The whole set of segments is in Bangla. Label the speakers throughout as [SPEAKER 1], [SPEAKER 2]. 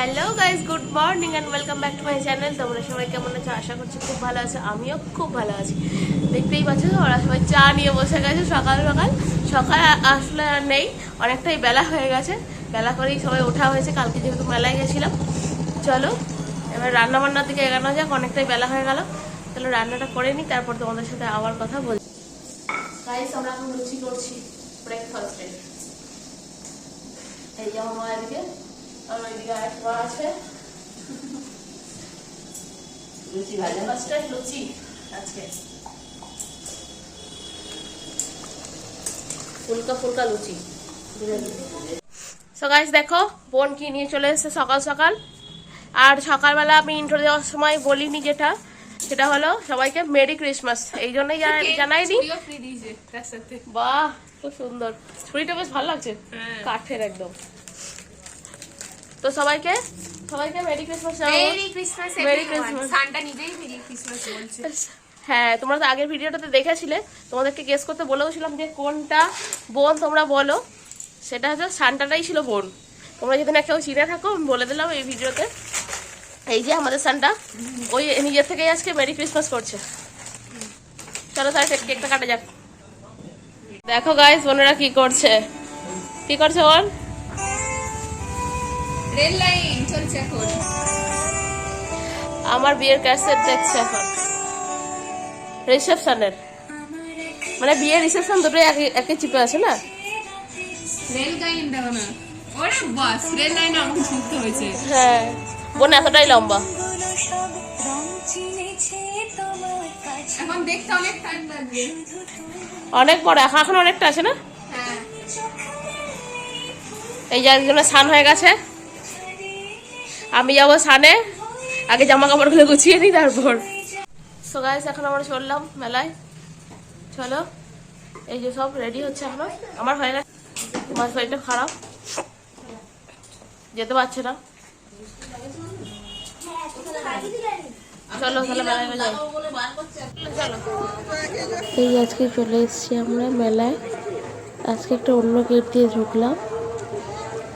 [SPEAKER 1] Hello guys, good morning and welcome back to my channel. তোমরা সবাই কেমন আছো? আশা করছি খুব ভালো আছো। আমিও খুব ভালো আছি। দেখতেই পাচ্ছ ওরা সবাই চা নিয়ে বসে গেছে সকাল সকাল। সকাল আসলে আর নেই, অনেকটাই বেলা হয়ে গেছে। বেলা করেই সবাই ওঠা হয়েছে, কালকে যেহেতু মেলায় গেছিলাম। চলো এবার রান্না বান্নার দিকে এগানো যাক, অনেকটাই বেলা হয়ে গেল। তাহলে রান্নাটা করে নিই, তারপর তোমাদের সাথে আবার কথা বলছি। গাইস, আমরা এখন লুচি করছি ব্রেকফাস্টে। এই যে আমার এদিকে আর ওইদিকে আরেকটা আছে লুচি ভাজা। ফার্স্টে লুচি আজকে ফুলকা ফুলকা লুচি। সো গাইস দেখো, বোন কি নিয়ে চলে এসেছে সকাল সকাল। আর সকালবেলা আমি ইন্ট্রো দেওয়ার সময় বলিনি, সেটা হলো সবাইকে মেরি ক্রিসমাস। এই জন্যই জানাইনি। বাহ, খুব সুন্দর ছুরিটা, বেশ ভালো লাগছে, কাঠের একদম। তো সবাইকে merry Christmas. Merry Christmas. Santa নিজেই মেরি ক্রিসমাস বলছে। হ্যাঁ, তোমরা তো আগের ভিডিওটাতে দেখেছিলে, তোমাদেরকে গেস করতে বলেওছিলাম যে কোনটা বোন তোমরা বলো। সেটা হচ্ছে সান্টাটাই ছিল বোন। তোমরা যদি না কেউ চিনে থাকো, আমি বলে দিলাম এই ভিডিওতে। এই যে আমাদের সান্টা, ওই নিজের থেকেই আজকে মেরি ক্রিসমাস করছে। চলো তাহলে কেকটা কাটা যাক। দেখো গাইস, বোনেরা কি করছে বোন?
[SPEAKER 2] রেল লাইন চলছে এখন।
[SPEAKER 1] আমার বিয়ের ক্যাসেট দেখছে এখন, রিসেপশনের, মানে বিয়ের রিসেপশন দুটোই একই চিপে আছে না।
[SPEAKER 2] রেল লাইন দাও না, ওরে বাস রেল লাইন আমাকে ছুটতে হয়েছে।
[SPEAKER 1] হ্যাঁ, বোন এতটাই লম্বা।
[SPEAKER 2] এখন দেখতে অনেক টাইম লাগবে।
[SPEAKER 1] অনেক বড়, এখন অনেকটা আছে না।
[SPEAKER 2] হ্যাঁ,
[SPEAKER 1] এই যে একজনের স্নান হয়ে গেছে, আমি যাবো স্নানে। আগে জামা কাপড়গুলো গুছিয়ে নিই তারপর। সো গাইস, এখন আমরা চললাম মেলায়। চলো, এই যে সব রেডি হচ্ছে এখনো। আমার হয়ে গেছে, আমার শরীরটা খারাপ, যেতে পারছে না। চলো তাহলে মেলায় যাই। এই আজকে চলে এসেছি আমরা মেলায়। আজকে একটা অন্য গেট দিয়ে ঢুকলাম।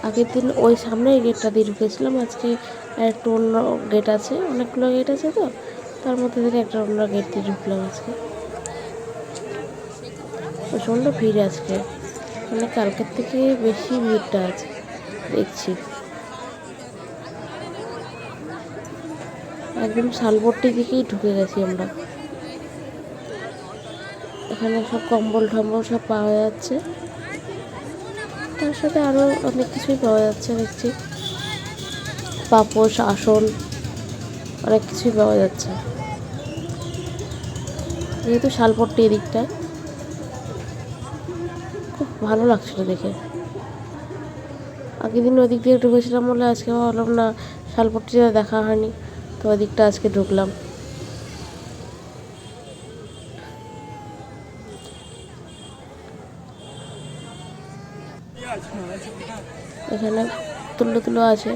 [SPEAKER 1] আগের দিন ওই সামনের গেটটা দিয়ে ঢুকেছিলাম, আজকে একটা অন্য গেট আছে। অনেকগুলো গেট আছে, তো তার মধ্যে থেকে একটা অন্য গেট দিয়ে ঢুকলাম আজকে। প্রচণ্ড ভিড় আজকে, মানে কালকের থেকে বেশি ভিড়টা আছে দেখছি। একদম শালবটির দিকেই ঢুকে গেছি আমরা। এখানে সব কম্বল টম্বল সব পাওয়া যাচ্ছে, তার সাথে আরও অনেক কিছুই পাওয়া যাচ্ছে দেখছি। পাপোশ, আসন, অনেক কিছুই পাওয়া যাচ্ছে। যেহেতু শালপট্টি এদিকটায়, খুব ভালো লাগছিল দেখে। আগের দিন ওদিক দিয়ে ঢুকেছিলাম বলে আজকে ভাবলাম না শালপট্টিটা দেখা হয়নি, তো ওদিকটা আজকে ঢুকলাম। এখানে তুলো আছে।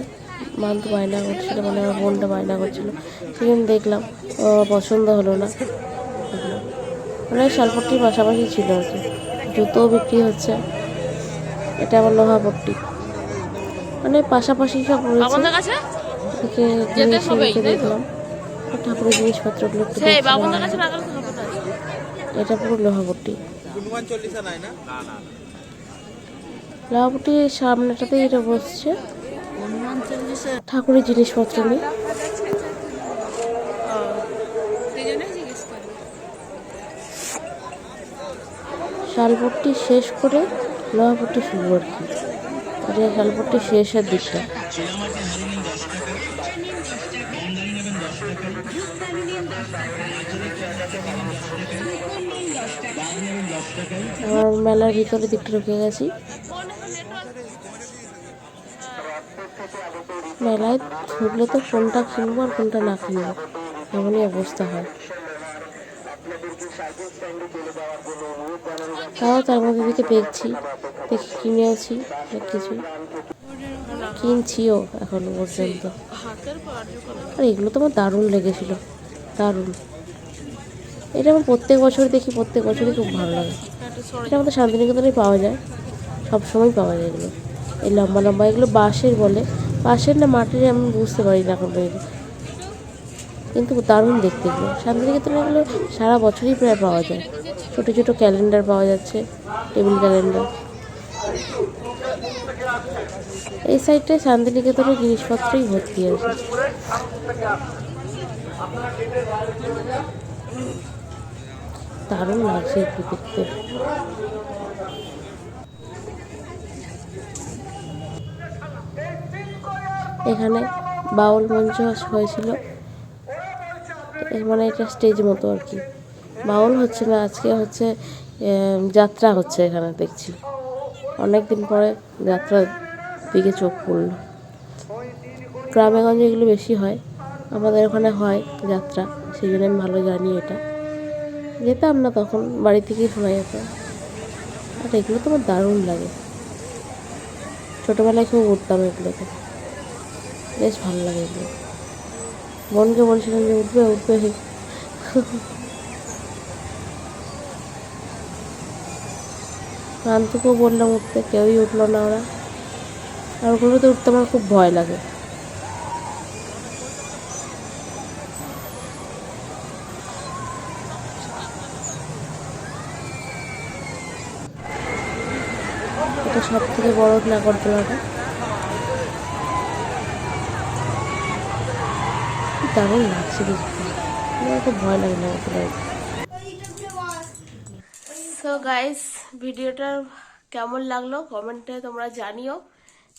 [SPEAKER 1] মান্ত বায়না করছিল, মানে আমার বোনটা বায়না করছিল, সেখানে দেখলাম। পছন্দ হলো না, মানে শালপট্টির পাশাপাশি ছিল আর কি। জুতোও বিক্রি হচ্ছে। এটা আমার লোহাপট্টি, মানে পাশাপাশি সব রয়েছে। এদিকে দেখলাম ঠাকুরের জিনিসপত্রগুলো একটু দেখছিলাম। এটা পুরো লোহাপট্টি। লোহাপট্টির সামনেটাতেই এটা বসছে ঠাকুরের জিনিসপত্র নিয়ে। শালপট্টি শেষ করে লোহাপট্টি শুরু আর কি। এটা শালপট্টি শেষের দিকটা। আমার মেলার ভিতরে দিকটা ঢুকে গেছি। মেলায় ঢুকলে তো কোনটা কিনবো আর কোনটা না কিনবো, এমনই অবস্থা হয়। তাও তার মধ্যে দিকে দেখি কিনেওছি অনেক কিছু, কিনছিও এখনো পর্যন্ত। আর এগুলো তো আমার দারুণ লেগেছিল, দারুণ। এটা আমার প্রত্যেক বছর দেখি, প্রত্যেক বছরই খুব ভালো লাগে। এটা আমাদের শান্তিনিকেতনেই পাওয়া যায়, সবসময় পাওয়া যায় এগুলো। এই লম্বা লম্বা এগুলো বাঁশের বলে, পাশের না মাটির আমি বুঝতে পারি না এখন পর্যন্ত, কিন্তু দারুণ দেখতে এগুলো। শান্তিনিকেতনে এগুলো সারা বছরই প্রায় পাওয়া যায়। ছোটো ছোটো ক্যালেন্ডার পাওয়া যাচ্ছে, টেবিল ক্যালেন্ডার। এই সাইডটায় শান্তিনিকেতনের জিনিসপত্রই ভর্তি আছে। দারুণ লাগছে একটু দেখতে। এখানে বাউল মঞ্চ হয়েছিল, মানে এটা স্টেজ মতো আর কি। বাউল হচ্ছে না, আজকে হচ্ছে যাত্রা হচ্ছে এখানে দেখছি। অনেকদিন পরে যাত্রার দিকে চোখ পড়লো। গ্রামে গঞ্জে এগুলো বেশি হয়, আমাদের ওখানে হয় যাত্রা, সেই জন্য আমি ভালো জানি এটা। যেতাম না তখন, বাড়ি থেকেই শোনা যেত। আর এগুলো তো আমার দারুণ লাগে, ছোটোবেলায় খুব উঠতাম এগুলোতে, বেশ ভালো লাগে এগুলো। বোনকে বলছিলাম যে উঠবে উঠবে, আন্তুকেও বললাম উঠতে, কেউই উঠলো না ওরা। আর ওগুলোতে উঠতে আমার খুব ভয় লাগে। এটা সব থেকে বড় নাগরদোলাটা, দারুণ লাগছে দেখতে। আমার খুব ভয় লাগে নাগরদোলায়। সো গাইস, ভিডিওটা কেমন লাগলো কমেন্টে তোমরা জানিও।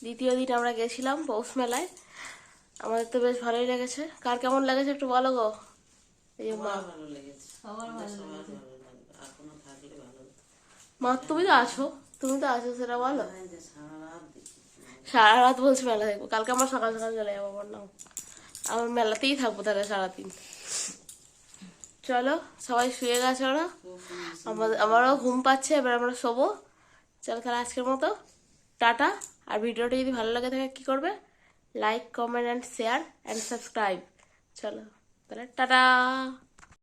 [SPEAKER 1] দ্বিতীয় দিন আমরা গেছিলাম পৌষ মেলায়, আমাদের তো বেশ ভালোই লেগেছে। কার কেমন লেগেছে একটু বলো গো। এই যে মা, মা তুমি তো আছো, সেটা বলো। সারা রাত বলছি মেলা দেখবো, কালকে আমার সকাল সকাল চলে যাবো। আমার নাম, আমার মেলাতেই থাকবো তাহলে সারাদিন। চলো, সবাই শুয়ে গেছে ওরা, আমারও ঘুম পাচ্ছে, এবার আমরা শোবো। চলো তাহলে আজকের মতো টাটা। আর ভিডিওটা যদি ভালো লাগে থাকে কি করবে, like, comment and share and subscribe. চলো তাহলে টাটা।